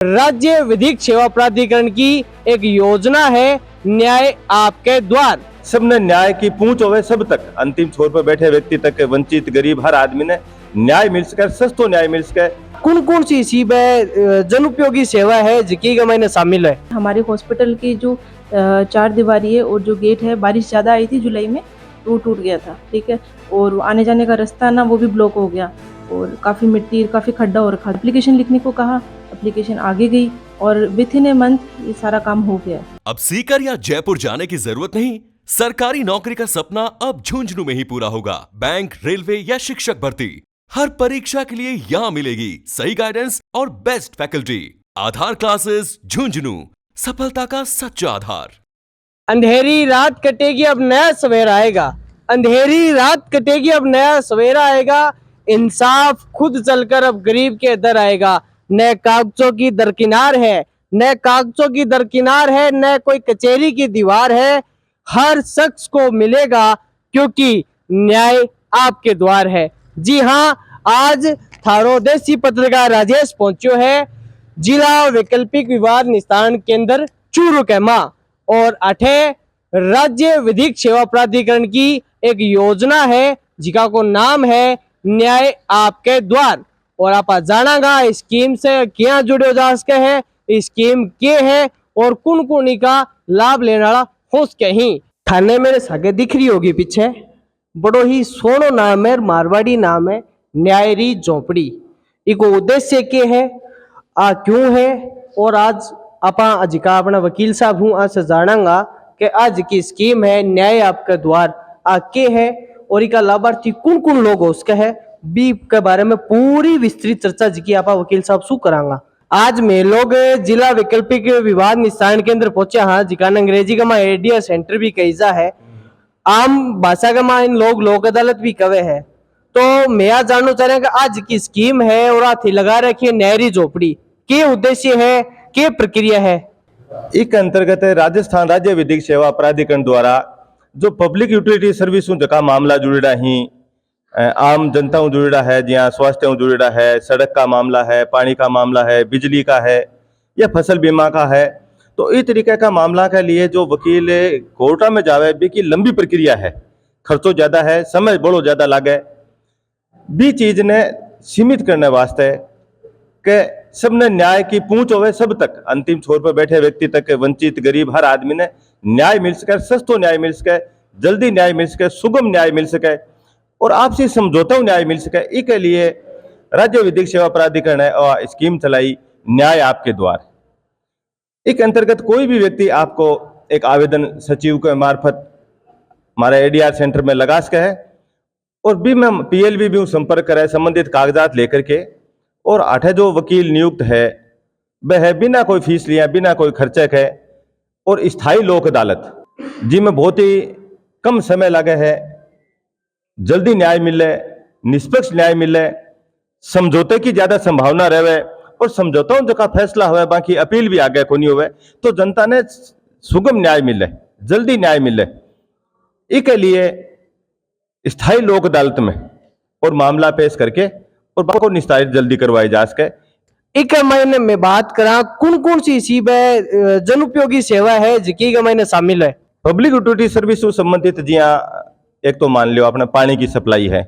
राज्य विधिक सेवा प्राधिकरण की एक योजना है न्याय आपके द्वार। सबने न्याय की पहुंच होवे सब तक, अंतिम छोर पर बैठे व्यक्ति तक, वंचित गरीब हर आदमी ने न्याय मिल सके, सस्तो न्याय मिल सके। कौन कौन सी जन उपयोगी सेवा है जिसकी का मैंने शामिल है? हमारे हॉस्पिटल की जो 4 दीवारी है और जो गेट है, बारिश ज़्यादा आई थी जुलाई में, तो टूट गया था। ठीक है, और आने जाने का रास्ता ना वो भी ब्लॉक हो गया और काफ़ी मिट्टी, काफ़ी खड्डा हो रखा। एप्लीकेशन लिखने को कहा, एप्लीकेशन आगे गई और विद इन ए मंथ ये सारा काम हो गया। अब सीकर या जयपुर जाने की जरूरत नहीं। सरकारी नौकरी का सपना अब झुंझुनू में ही पूरा होगा। बैंक, रेलवे या शिक्षक भर्ती, हर परीक्षा के लिए यहाँ मिलेगी सही गाइडेंस और बेस्ट फैकल्टी। आधार क्लासेस झुंझुनू, सफलता का सच्चा आधार। अंधेरी रात कटेगी अब नया सवेरा आएगा। अंधेरी रात कटेगी अब नया सवेरा आएगा। इंसाफ खुद चलकर अब गरीब के दर आएगा। न कागजों की दरकिनार है, न कागजों की दरकिनार है, न कोई कचहरी की दीवार है। हर शख्स को मिलेगा क्योंकि न्याय आपके द्वार है। जी हाँ, आज थारो देसी पत्रकार राजेश पहुंचो है जिला वैकल्पिक विवाद निस्तारण केंद्र चूरू के मां और अठे राज्य विधिक सेवा प्राधिकरण की एक योजना है जिका को नाम है न्याय आपके द्वार। और आप जानागा इस स्कीम से क्या जुड़े जा सके है, इस स्कीम के है और कौन कौन का लाभ लेने वाला हो सके ही। थाने मेरे सगे दिख रही होगी पीछे, बड़ो ही सोनो नाम है, मारवाड़ी नाम है, न्यायरी झोपड़ी। इको उद्देश्य के है, आ क्यों है, और आज अपा अजिका अपना वकील साहब हूँ आज से जानांगा कि आज की स्कीम है न्याय आपका द्वार आ के है और इका लाभार्थी कौन कौन लोग हो उसके है बी के बारे में पूरी विस्तृत चर्चा जी आपा वकील साहब शू करांगा। आज मैं लोग जिला वैकल्पिक विवाद निस्तारण केंद्र पहुंचे हाँ, जिका अंग्रेजी का एडीआर सेंटर भी कहीजा है, आम भाषा का इन लोग लोक अदालत भी कवे है। तो मैं आज जानना चाह रहा हूँ कि आज की स्कीम है और हाथी लगा रखी है न्यायरी झोपड़ी, के उद्देश्य है, के प्रक्रिया है? एक अंतर्गत राजस्थान राज्य विधिक सेवा प्राधिकरण द्वारा जो पब्लिक यूटिलिटी सर्विस जका मामला जुड़ेड़ा ही, आम जनता जुड़ेड़ा है, जहाँ स्वास्थ्य जुड़ेड़ा है, सड़क का मामला है, पानी का मामला है, बिजली का है या फसल बीमा का है, तो इस तरीके का मामला के लिए जो वकील कोर्टा में जावे भी की लंबी प्रक्रिया है, खर्चो ज्यादा है, समय बड़ो ज्यादा लागे। बी चीज ने सीमित करने वास्ते के सबने न्याय की पहुंच होवे सब तक, अंतिम छोर पर बैठे व्यक्ति तक, वंचित गरीब हर आदमी ने न्याय मिल सके, सस्तो न्याय मिल सके, जल्दी न्याय मिल सके, सुगम न्याय मिल सके और आपसी समझौता न्याय मिल सके। इसके लिए राज्य विधिक सेवा प्राधिकरण है और स्कीम चलाई न्याय आपके द्वार। एक अंतर्गत कोई भी व्यक्ति आपको एक आवेदन सचिव के मार्फत हमारे एडीआर सेंटर में लगा सके है और भी मैं पीएलबी भी संपर्क करे संबंधित कागजात लेकर के, और आठे जो वकील नियुक्त है वह है बिना कोई फीस लिया, बिना कोई खर्चे के और स्थायी लोक अदालत जिसमें बहुत ही कम समय लगे है, जल्दी न्याय मिले, निष्पक्ष न्याय मिले, समझौते की ज्यादा संभावना रहे और समझौतों जो का फैसला हुआ बाकी अपील भी आगे को नहीं हुए, तो जनता ने सुगम न्याय मिले, जल्दी न्याय मिले। इसके लिए स्थायी लोक अदालत में और मामला पेश करके और बात को निस्तारित जल्दी करवाई जा सके। एक महीने में बात करा कौन कौन सी जन उपयोगी सेवा है जिसकी का महीने शामिल है? पब्लिक यूटिलिटी सर्विस से संबंधित जिया एक तो मान लो अपना पानी की सप्लाई है,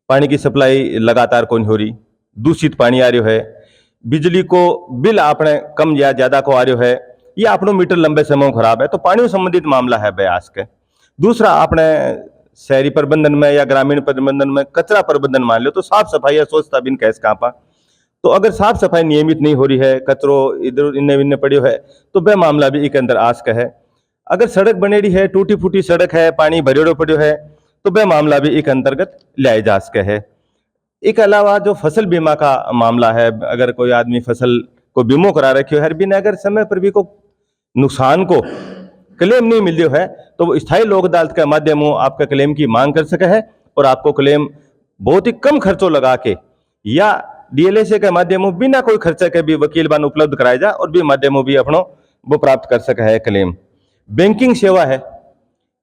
पानी की सप्लाई लगातार कौन हो रही, दूषित पानी आ रहा है, बिजली को बिल आपने कम या ज्यादा को आ रहा है या अपनो मीटर लंबे समय खराब है, तो पानी से संबंधित मामला है बयास के। दूसरा आपने शहरी प्रबंधन में या ग्रामीण प्रबंधन में कचरा प्रबंधन मान लो, तो साफ सफाई या स्वच्छता बिन कैस कहाँ, तो अगर साफ सफाई नियमित नहीं हो रही है, कचरो इधर इन्ने विन्ने पड़े है, तो वह मामला भी एक अंदर आस का है। अगर सड़क बनेड़ी है, टूटी फूटी सड़क है, पानी भरेड़ो पड़ो है, तो वह मामला भी एक अंतर्गत लाए जा सके है। इसके अलावा जो फसल बीमा का मामला है, अगर कोई आदमी फसल को बीमो करा रखे है, बिना अगर समय पर भी को नुकसान को क्लेम नहीं मिल रहा है, तो वो स्थायी लोक अदालत के माध्यम आपका क्लेम की मांग कर सके है और आपको क्लेम बहुत ही कम खर्चों लगा के या डीएलएसए के माध्यम बिना कोई खर्चे के भी वकील बन उपलब्ध कराया जा और भी माध्यमों भी अपनो वो प्राप्त कर सके है क्लेम। बैंकिंग सेवा है,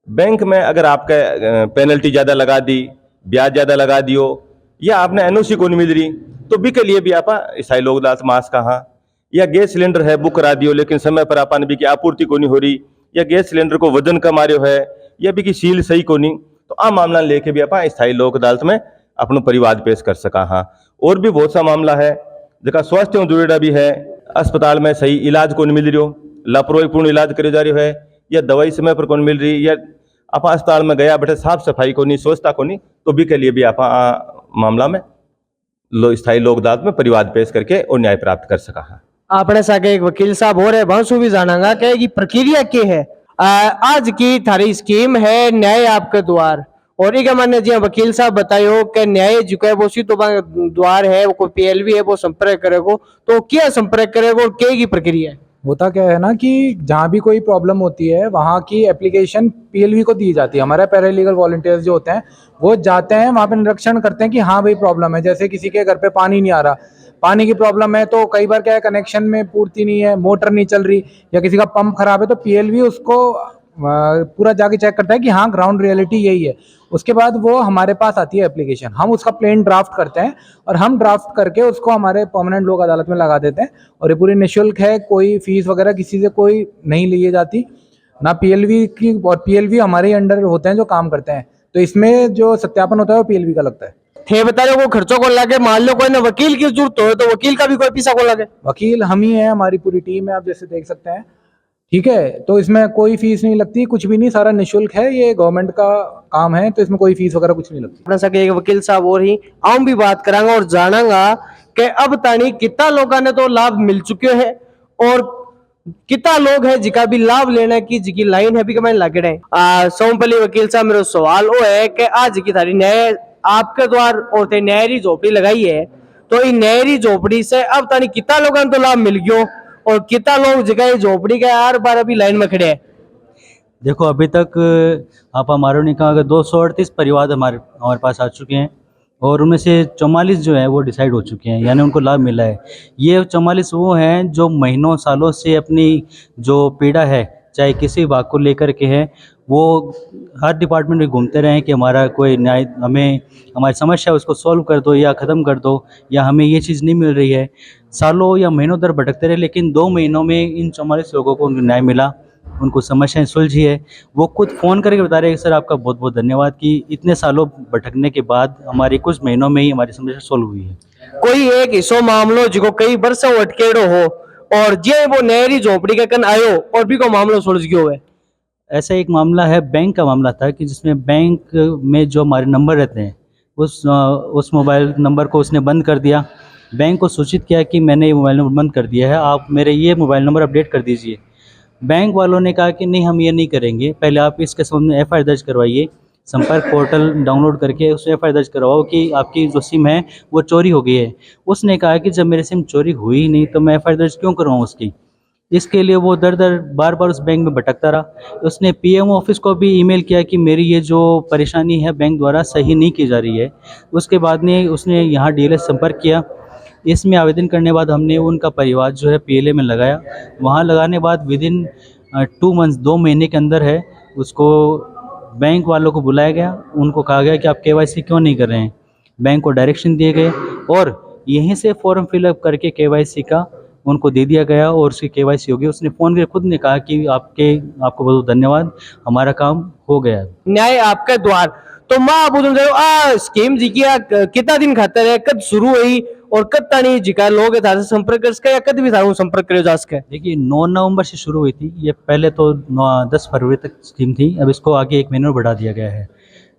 बैंक में अगर आपका पेनल्टी ज्यादा लगा दी, ब्याज ज्यादा लगा दियो या आपने एनओसी को नहीं मिल रही, तो भी के लिए भी आप स्थायी लोक अदालत मास कहाँ या गैस सिलेंडर है बुक करा दियो लेकिन समय पर आपन भी की आपूर्ति को नहीं हो रही, या गैस सिलेंडर को वजन कम आ रहा है, या भी की सील सही को नहीं, तो आ मामला लेके भी आप स्थायी लोक अदालत में अपनो परिवाद पेश कर सका। हाँ, और भी बहुत सा मामला है जगह स्वास्थ्य में जुड़ेड़ा भी है, अस्पताल में सही इलाज को नहीं मिल रही, लापरवाहीपूर्ण इलाज करे जा रही है, या दवाई समय पर कौन मिल रही, या आप अस्पताल में गया बैठे साफ सफाई को नहीं, स्वच्छता को नहीं, तो भी के लिए भी आप मामला में स्थायी लोक अदालत में परिवाद पेश करके और न्याय प्राप्त कर सका। है आपने साके एक वकील साहब हो रहे भाषु भी जानागा कि ये प्रक्रिया क्या है। आज की थारी स्कीम है न्याय आपके द्वार, और एक मैंने जी वकील साहब बतायो कि न्याय जो है वो तो द्वार है, वो कोई पीएलवी है वो संपर्क करेगो, तो क्या संपर्क करेगो और क्या की प्रक्रिया है। होता क्या है ना कि जहाँ भी कोई प्रॉब्लम होती है वहाँ की एप्लीकेशन पीएलवी को दी जाती है। हमारे पैरालीगल वॉलंटियर्स जो होते हैं वो जाते हैं वहाँ पे निरीक्षण करते हैं कि हाँ भाई प्रॉब्लम है, जैसे किसी के घर पे पानी नहीं आ रहा, पानी की प्रॉब्लम है, तो कई बार क्या है कनेक्शन में पूर्ति नहीं है, मोटर नहीं चल रही, या किसी का पंप खराब है, तो पीएलवी उसको पूरा जाके चेक करता है कि हाँ ग्राउंड रियलिटी यही है। उसके बाद वो हमारे पास आती है एप्लीकेशन, हम उसका प्लेन ड्राफ्ट करते हैं और हम ड्राफ्ट करके उसको हमारे परमानेंट लोक अदालत में लगा देते हैं, और ये पूरी निःशुल्क है, कोई फीस वगैरह किसी से कोई नहीं ली जाती ना पीएलवी की, और पीएलवी हमारे अंडर होते हैं जो काम करते हैं, तो इसमें जो सत्यापन होता है वो पीएलवी का लगता है। थे बता रहे वो खर्चों को लगे, मान लो कोई ना वकील की जरूरत हो तो वकील का भी कोई पैसा को लगे। वकील हम ही है, हमारी पूरी टीम है, आप जैसे देख सकते हैं, ठीक है, तो इसमें कोई फीस नहीं लगती, कुछ भी नहीं, सारा निःशुल्क है, ये गवर्नमेंट का काम है, तो इसमें कोई फीस वगैरह कुछ नहीं लगती। अपना सके एक वकील साहब और ही आम भी बात करांगा और जानांगा कि अब तानी कितना लोगों ने तो लाभ मिल चुके हैं और कितना लोग है जिका भी लाभ लेने की जिकी लाइन है भी कमाई लग रहे। सोमपली वकील साहब मेरा सवाल वो है कि आज की थारी न्याय आपके द्वार और थे न्यायरी झोपड़ी लगाई है, तो इन न्यायरी झोपड़ी से अब तानी कितना लोगों ने तो लाभ मिल गयो और कितना लोग जगह झोपड़ी के हर बार अभी लाइन में खड़े हैं। देखो अभी तक आप हमारे ने कहा 238 परिवार हमारे पास आ चुके हैं, और उनमें से 44 जो है वो डिसाइड हो चुके हैं, यानी उनको लाभ मिला है। ये 44 वो हैं जो महीनों सालों से अपनी जो पीड़ा है चाहे किसी विभाग को लेकर के है, वो हर डिपार्टमेंट में घूमते रहे कि हमारा कोई न्याय, हमें हमारी समस्या है उसको सॉल्व कर दो या ख़त्म कर दो, या हमें ये चीज़ नहीं मिल रही है। सालों या महीनों दर भटकते रहे, लेकिन 2 महीनों में इन 44 लोगों को उनको न्याय मिला, उनको समस्याएं सुलझी है। वो खुद फ़ोन करके बता रहे हैं कि सर आपका बहुत बहुत धन्यवाद कि इतने सालों भटकने के बाद हमारी कुछ महीनों में ही हमारी समस्या सॉल्व हुई है। कोई एक हिस्सों मामलो जो कई बरसों अटकेड़ो हो और जे वो नहरी झोपड़ी के कन आयो और भी को मामलो सुलझ गयो है। ऐसा एक मामला है, बैंक का मामला था कि जिसमें बैंक में जो हमारे नंबर रहते हैं उस मोबाइल नंबर को उसने बंद कर दिया। बैंक को सूचित किया कि मैंने ये मोबाइल नंबर बंद कर दिया है, आप मेरे ये मोबाइल नंबर अपडेट कर दीजिए। बैंक वालों ने कहा कि नहीं हम ये नहीं करेंगे, पहले आप इसके संबंध में एफआईआर दर्ज करवाइए, संपर्क पोर्टल डाउनलोड करके उसमें एफआईआर दर्ज करवाओ कि आपकी जो सिम है वो चोरी हो गई है। उसने कहा कि जब मेरी सिम चोरी हुई ही नहीं तो मैं एफआईआर दर्ज क्यों करवाऊँ उसकी। इसके लिए वो दर दर बार बार उस बैंक में भटकता रहा। उसने पीएमओ ऑफिस को भी ईमेल किया कि मेरी ये जो परेशानी है बैंक द्वारा सही नहीं की जा रही है। उसके बाद में उसने यहाँ डीएलएस संपर्क किया। इसमें आवेदन करने बाद हमने उनका परिवार जो है पीएलए में लगाया। वहाँ लगाने बाद विदिन 2 मंथ्स 2 महीने के अंदर है उसको बैंक वालों को बुलाया गया। उनको कहा गया कि आप केवाईसी क्यों नहीं कर रहे हैं। बैंक को डायरेक्शन दिए गए और यहीं से फॉर्म फिलअप करके केवाईसी का उनको दे दिया गया और उसकी केवाईसी हो गई। उसने फ़ोन करके खुद ने कहा कि आपको बहुत धन्यवाद, हमारा काम हो गया। न्याय आपके द्वार तो माँ बुजुर्ग स्कीम जी कितना दिन खातर है, कब शुरू हुई और कब तानी जिका लोग संपर्क कर सके या कद भी थारू संपर्क करे जा सके। देखिए 9 नवंबर से शुरू हुई थी ये, पहले तो 10 फरवरी तक स्कीम थी, अब इसको आगे 1 महीने और बढ़ा दिया गया है।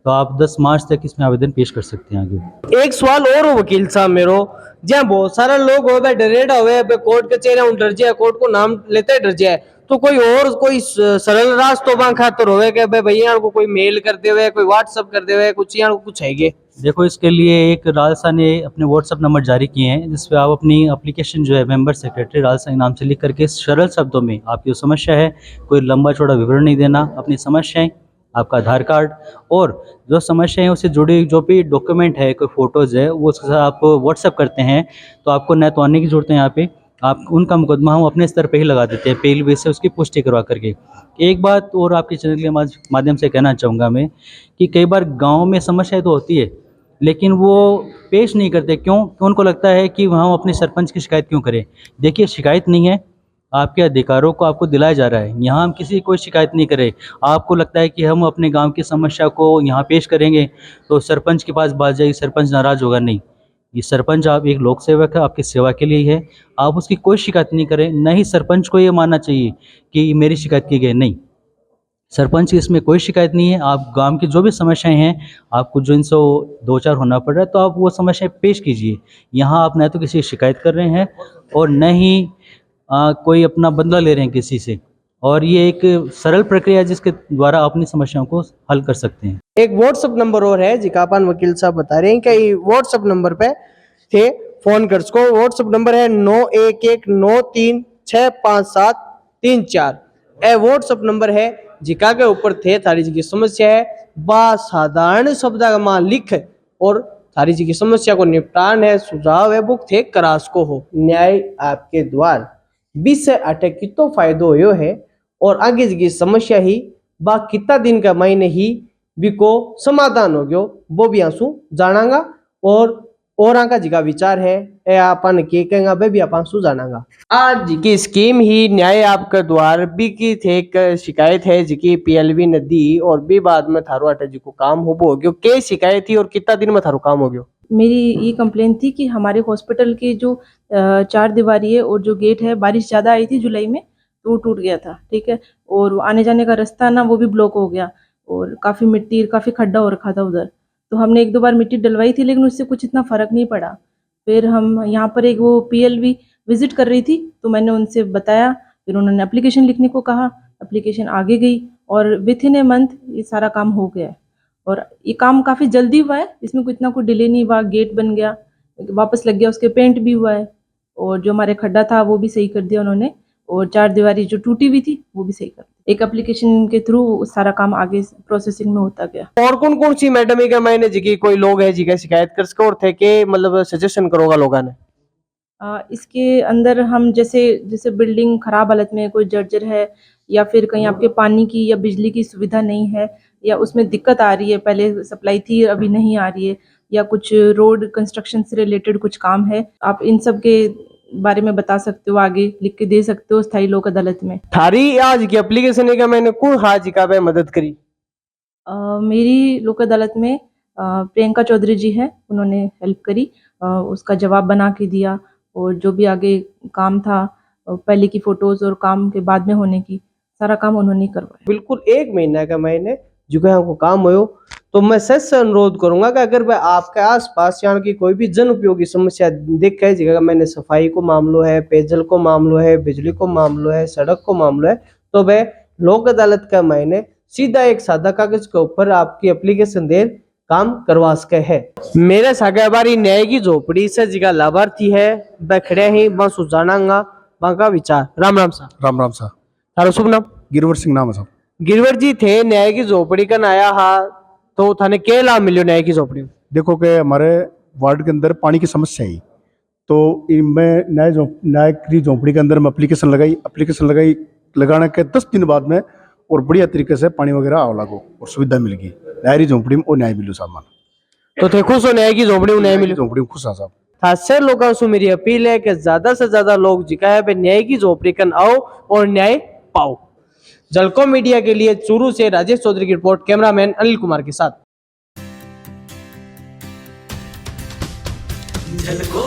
तो आप 10 मार्च तक इसमें आवेदन पेश कर सकते हैं आगे। एक सवाल और हो वकील साहब मेरो, जहाँ बहुत सारे लोग हो डरेड हो कोर्ट कचहरी डर जाए, कोर्ट को नाम लेते डर जाए, तो कोई और कोई सरल रास्तों खातर होवे कि भैया को कोई मेल करते हुए, कोई व्हाट्सअप करते हुए कुछ यहाँ कुछ है। देखो इसके लिए एक राजसा ने अपने व्हाट्सअप नंबर जारी किए हैं जिस पे आप अपनी एप्लीकेशन जो है मेंबर सेक्रेटरी राजसा के नाम से लिख करके सरल शब्दों में आपकी जो समस्या है, कोई लंबा चौड़ा विवरण नहीं देना, अपनी समस्याएं, आपका आधार कार्ड और जो समस्या है उससे जुड़ी जो भी डॉक्यूमेंट है, कोई फ़ोटोज़ है, वो उसके साथ आप व्हाट्सअप करते हैं तो आपको न तो आने की ज़रूरत है। यहाँ पे आप उनका मुकदमा हम अपने स्तर पे ही लगा देते हैं पीएलवी से उसकी पुष्टि करवा करके। एक बात और आपके चैनल के माध्यम से कहना चाहूँगा मैं कि कई बार गाँव में समस्याएँ तो होती है लेकिन वो पेश नहीं करते। क्यों? उनको लगता है कि हम अपने सरपंच की शिकायत क्यों करें। देखिए, शिकायत नहीं है, आपके अधिकारों को आपको दिलाया जा रहा है। यहाँ हम किसी की कोई शिकायत नहीं करें। आपको लगता है कि हम अपने गांव की समस्या को यहाँ पेश करेंगे तो सरपंच के पास बात जाएगी, सरपंच नाराज़ होगा। नहीं, ये सरपंच आप एक लोक सेवक है, आपकी सेवा के लिए ही है। आप उसकी कोई शिकायत नहीं करें। न ही सरपंच को ये मानना चाहिए कि मेरी शिकायत की गई। नहीं, सरपंच की इसमें कोई शिकायत नहीं है। आप गांव की जो भी समस्याएं हैं, आपको जो इनसे दो चार होना पड़ रहा है, तो आप वो समस्याएं पेश कीजिए। यहाँ आप न तो किसी की शिकायत कर रहे हैं और न ही कोई अपना बदला ले रहे हैं किसी से। और ये एक सरल प्रक्रिया है जिसके द्वारा आप अपनी समस्याओं को हल कर सकते हैं। एक व्हाट्सअप नंबर और है जिकापान वकील साहब बता रहे हैं कि ये व्हाट्सअप नंबर पे थे फोन कर सको। व्हाट्सअप नंबर है 9119365734। ए व्हाट्सअप नंबर है जिका के ऊपर थे थारी जी की समस्या है साधारण शब्द में लिख और थारी जी की समस्या को निपटान है, सुझाव है बुक थे करास को हो। न्याय आपके द्वार 20 से 8 कितो फायदो हो है और आगे की समस्या ही बा कितना दिन का महीने ही बिको समाधान हो गयो वो भी आंसू जानांगा और आका जी का विचार है ए अपन के कहेंगा बे भी अपन सु जानांगा। आज जी की स्कीम ही न्याय आपका द्वार बी की थे एक शिकायत है जी की पीएलवी नदी और भी बाद में थारो आटा जी को काम हो गयो। के शिकायत थी और कितना दिन में थारो काम हो गयो? मेरी ये कंप्लेन थी कि हमारे हॉस्पिटल की जो 4 दीवारी है और जो गेट है, बारिश ज़्यादा आई थी जुलाई में तो वो टूट गया था, ठीक है। और आने जाने का रास्ता ना वो भी ब्लॉक हो गया और काफ़ी मिट्टी, काफ़ी खड्डा हो रखा था उधर। तो हमने 1-2 बार मिट्टी डलवाई थी लेकिन उससे कुछ इतना फ़र्क नहीं पड़ा। फिर हम यहाँ पर एक वो पीएलवी विज़िट कर रही थी तो मैंने उनसे बताया, फिर उन्होंने एप्लीकेशन लिखने को कहा, एप्लीकेशन आगे गई और विथिन ए मंथ ये सारा काम हो गया है। और ये काम काफ़ी जल्दी हुआ है, इसमें कोई इतना कोई डिले नहीं हुआ। गेट बन गया, वापस लग गया, उसके पेंट भी हुआ है और जो हमारे खड्डा था वो भी सही कर दिया उन्होंने और 4 दीवारी जो टूटी हुई थी वो भी सही कर दी। एक एप्लीकेशन के थ्रू सारा काम आगे प्रोसेसिंग में होता गया। और कौन कौन सी मैडम है मैंने जी की कोई लोग है जी का शिकायत कर सको और थे के मतलब सजेशन करोगा लोगों ने? इसके अंदर हम जैसे बिल्डिंग खराब हालत में कोई जर्जर है या फिर कहीं आपके पानी की या बिजली की सुविधा नहीं है या उसमें दिक्कत आ रही है, पहले सप्लाई थी अभी नहीं आ रही है, या कुछ रोड कंस्ट्रक्शन से रिलेटेड कुछ काम है, आप इन सब के बारे में बता सकते हो, आगे लिख के दे सकते हो स्थायी लोक अदालत में। थारी आज की एप्लीकेशन है मैंने कौन हाजी का पे मदद करी? मेरी लोक अदालत में प्रियंका चौधरी जी हैं, उन्होंने हेल्प करी, उसका जवाब बना के दिया और जो भी आगे काम था पहले की फोटोज और काम के बाद में होने की सारा काम उन्होंने करवाया। बिल्कुल 1 महीना का महीने जो को काम हो तो मैं सच से अनुरोध करूंगा कि अगर वह आपके आसपास यहाँ की कोई भी जन उपयोगी समस्या दिखे जगह मैंने सफाई को मामलो है, पेयजल को मामलो है, बिजली को मामलो है, सड़क को मामलो है, तो वह लोक अदालत का महीने सीधा एक सादा कागज के ऊपर आपकी एप्लीकेशन दे काम करवा सके है। मेरे सागे बारी न्याय की झोपड़ी से जिका लाभार्थी है वह खड़े ही बस जानांगा बाका विचार। राम राम सा। राम राम साहब। थारो शुभ नाम? गिरवर सिंह नाम है साहब। गिरवर जी थे न्याय की झोपड़ी का आया हा तो थाने क्या लाभ मिलो न्याय की झोपड़ी में? देखो कि हमारे वार्ड के अंदर पानी की समस्या है तो मैं न्याय की झोंपड़ी के अंदर मैं एप्लीकेशन लगाई लगाने के 10 दिन बाद में और बढ़िया तरीके से पानी वगैरह आव लागो और सुविधा मिल गई न्याय झोंपड़ी में और न्याय मिलो साहब। तो थे खुश हो न्याय की झोपड़ी में? न्याय मिलो झोंपड़ी में खुश है साहब। खासकर लोगों से मेरी अपील है कि ज्यादा से ज्यादा लोग जिका है न्याय की झोपड़ी कन आओ और न्याय पाओ। जलको मीडिया के लिए चूरू से राजेश चौधरी की रिपोर्ट, कैमरामैन अनिल कुमार के साथ। झलको